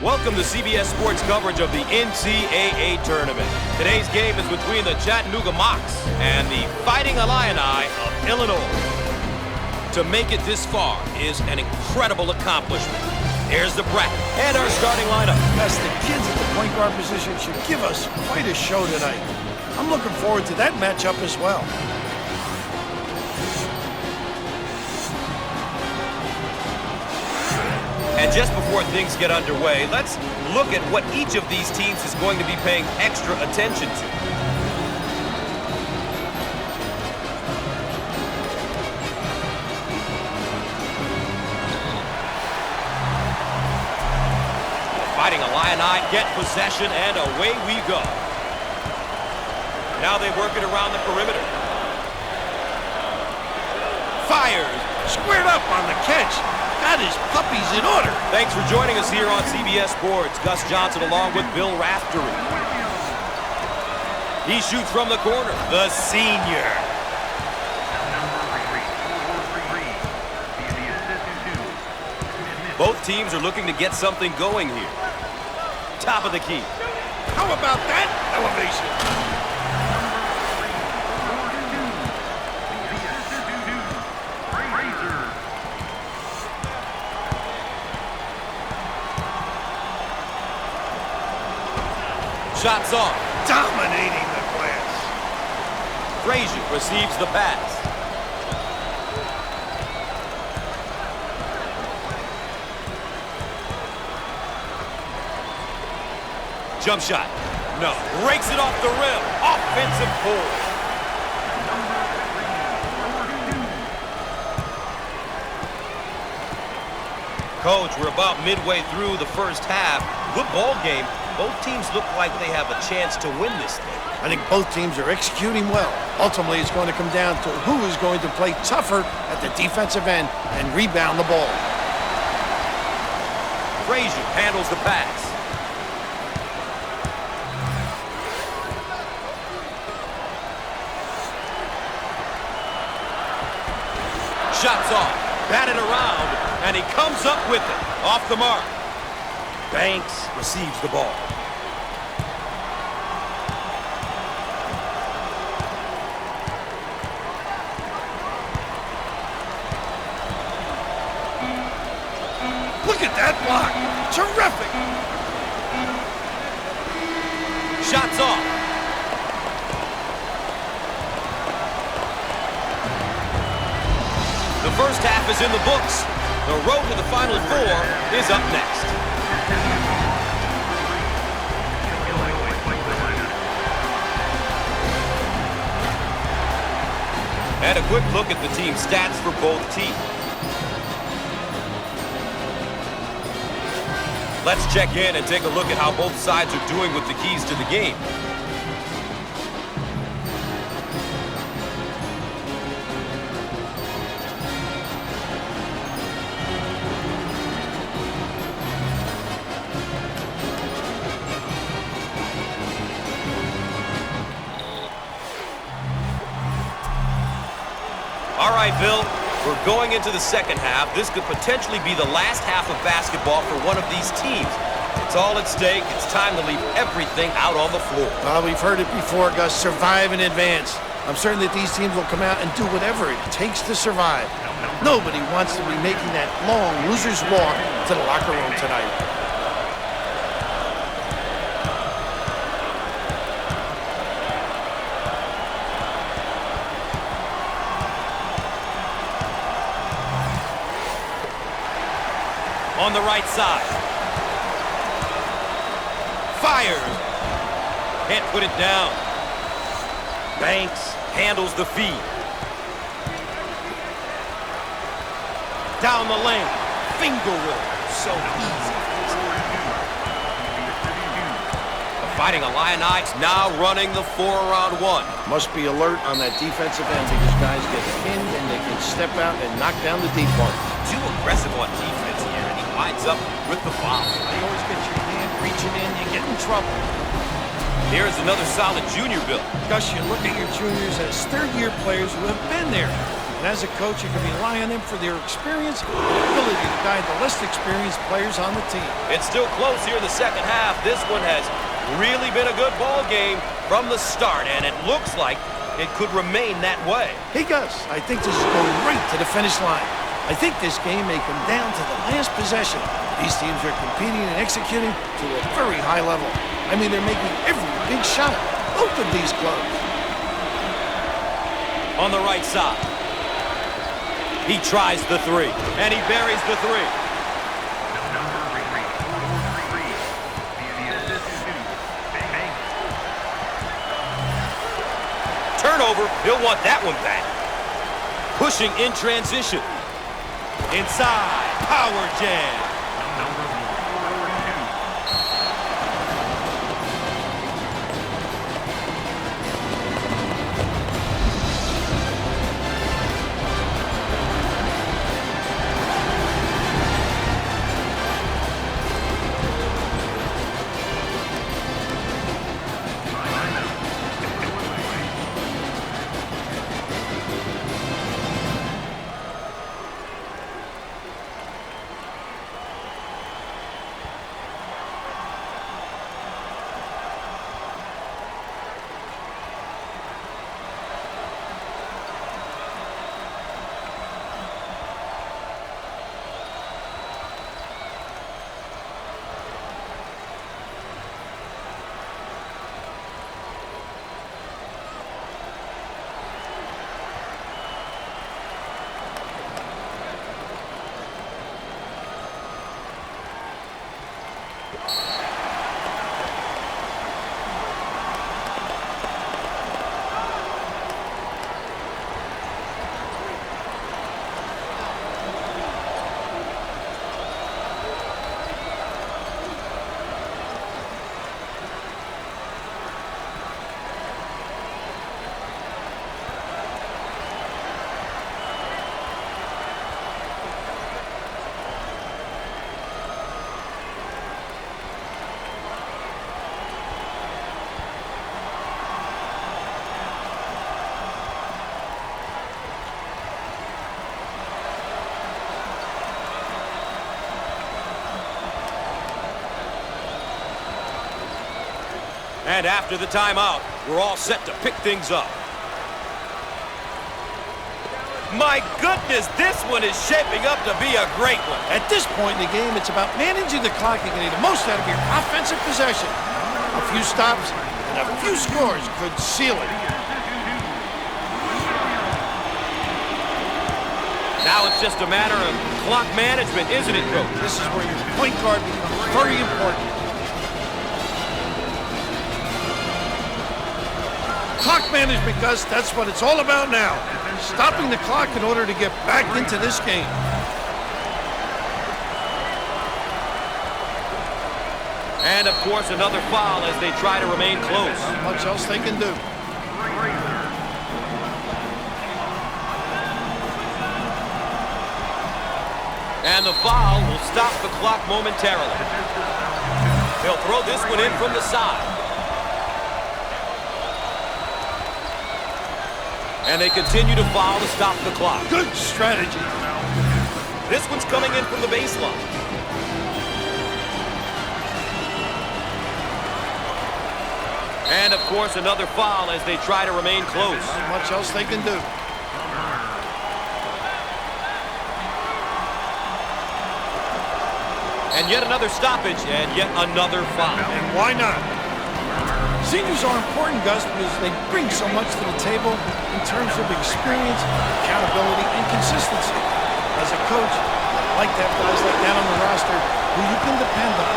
Welcome to CBS Sports coverage of the NCAA tournament. Today's game is between the Chattanooga Mocs and the Fighting Illini of Illinois. To make it this far is an incredible accomplishment. There's the bracket and our starting lineup. Yes, the kids at the point guard position should give us quite a show tonight. I'm looking forward to that matchup as well. And just before things get underway, let's look at what each of these teams is going to be paying extra attention to. The Fighting Illini get possession, and away we go. Now they work it around the perimeter. Fires. Squared up on the catch. Got his puppies in order. Thanks for joining us here on CBS Sports. Gus Johnson along with Bill Raftery. He shoots from the corner. The senior. Both teams are looking to get something going here. Top of the key. How about that elevation? Shots off. Dominating the glass. Frazier receives the pass. Jump shot. No. Breaks it off the rim. Offensive pull. Coach, we're about midway through the first half. Good ball game. Both teams look like they have a chance to win this thing. I think both teams are executing well. Ultimately, it's going to come down to who is going to play tougher at the defensive end and rebound the ball. Frazier handles the pass. Shots off. Batted around, and he comes up with it. Off the mark. Banks receives the ball. Look at that block. Terrific. Shots off. The first half is in the books. The road to the Final Four is up next. And a quick look at the team stats for both teams. Let's check in and take a look at how both sides are doing with the keys to the game. All right, Bill, we're going into the second half. This could potentially be the last half of basketball for one of these teams. It's all at stake. It's time to leave everything out on the floor. Well, we've heard it before, Gus. Survive in advance. I'm certain that these teams will come out and do whatever it takes to survive. Nobody wants to be making that long loser's walk to the locker room tonight. On the right side. Fires. Can't put it down. Banks handles the feed. Down the lane. Finger roll. So easy. The Fighting Illini now running the 4-around-1. Must be alert on that defensive end because guys get pinned and they can step out and knock down the deep part. Too aggressive on defense here, and he winds up with the foul. You always get your hand reaching in, you get in trouble. Here's another solid junior, Bill. Gus, you look at your juniors as third-year players who have been there. And as a coach, you can rely on them for their experience and ability to guide the less experienced players on the team. It's still close here in the second half. This one has really been a good ball game from the start, and it looks like it could remain that way. Hey, Gus, I think this is going right to the finish line. I think this game may come down to the last possession. These teams are competing and executing to a very high level. I mean, they're making every big shot. Both of these clubs. On the right side. He tries the three, and he buries the three. Turnover, he'll want that one back. Pushing in transition. Inside, power jam. And after the timeout, we're all set to pick things up. My goodness, this one is shaping up to be a great one. At this point in the game, it's about managing the clock and getting the most out of your offensive possession. A few stops and a few scores could seal it. Now it's just a matter of clock management, isn't it, Coach? This is where your point guard becomes very important. Clock management, Gus, that's what it's all about now. Stopping the clock in order to get back into this game. And, of course, another foul as they try to remain close. Not much else they can do. And the foul will stop the clock momentarily. He'll throw this one in from the side. And they continue to foul to stop the clock. Good strategy. This one's coming in from the baseline. And, of course, another foul as they try to remain close. Not much else they can do. And yet another stoppage and yet another foul. And why not? Seniors are important, Gus, because they bring so much to the table in terms of experience, accountability, and consistency. As a coach, I like to have guys like that on the roster who you can depend on.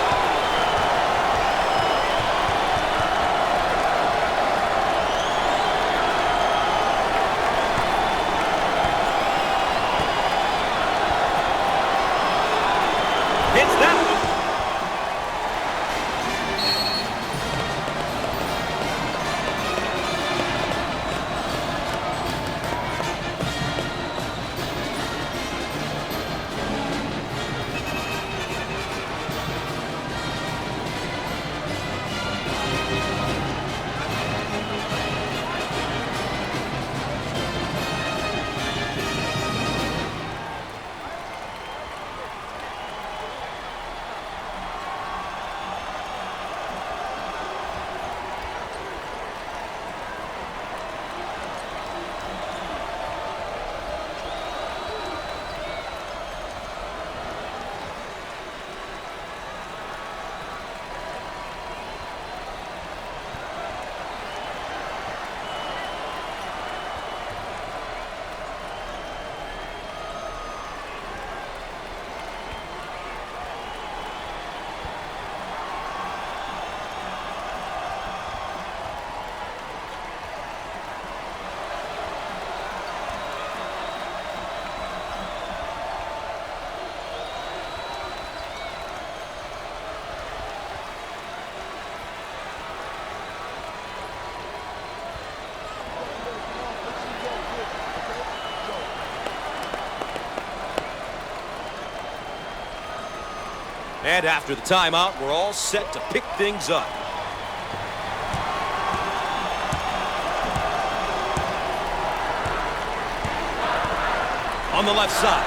Hits that one. And after the timeout, we're all set to pick things up. On the left side.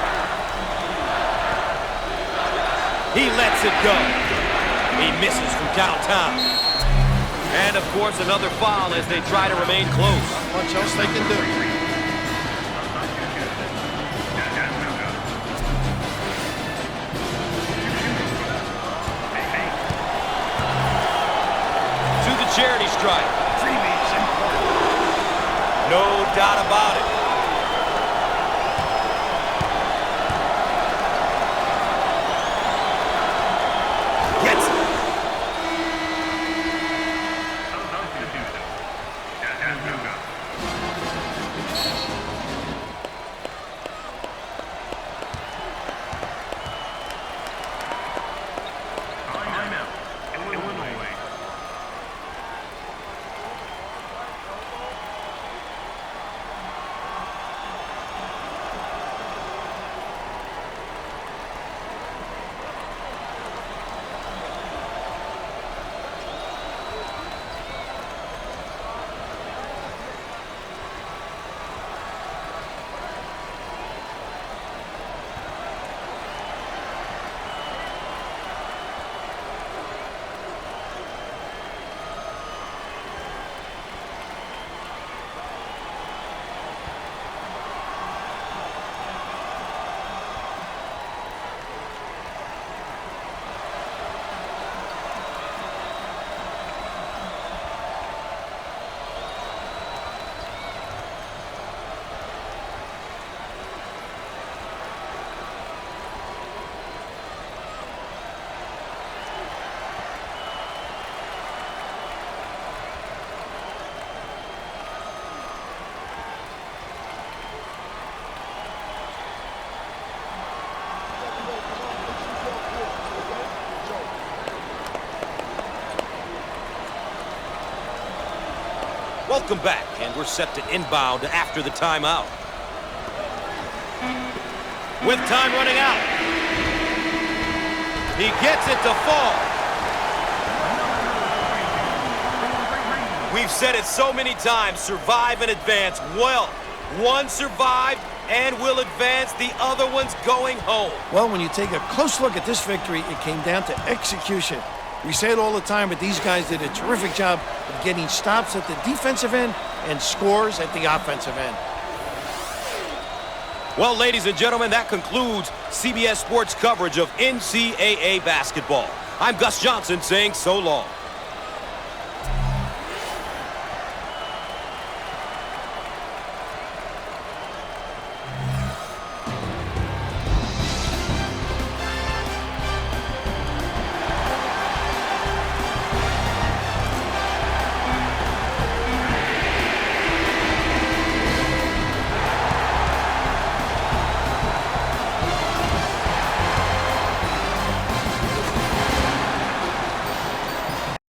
He lets it go. He misses from downtown. And, of course, another foul as they try to remain close. Not much else they can do. To the charity stripe. Freebies important. No doubt about it. Gets it. Chattanooga. Timeout. Illinois. Welcome back, and we're set to inbound after the timeout. With time running out. He gets it to fall. We've said it so many times, survive and advance. Well, one survived and will advance, the other one's going home. Well, when you take a close look at this victory, it came down to execution. We say it all the time, but these guys did a terrific job of getting stops at the defensive end and scores at the offensive end. Well, ladies and gentlemen, that concludes CBS Sports coverage of NCAA basketball. I'm Gus Johnson saying so long.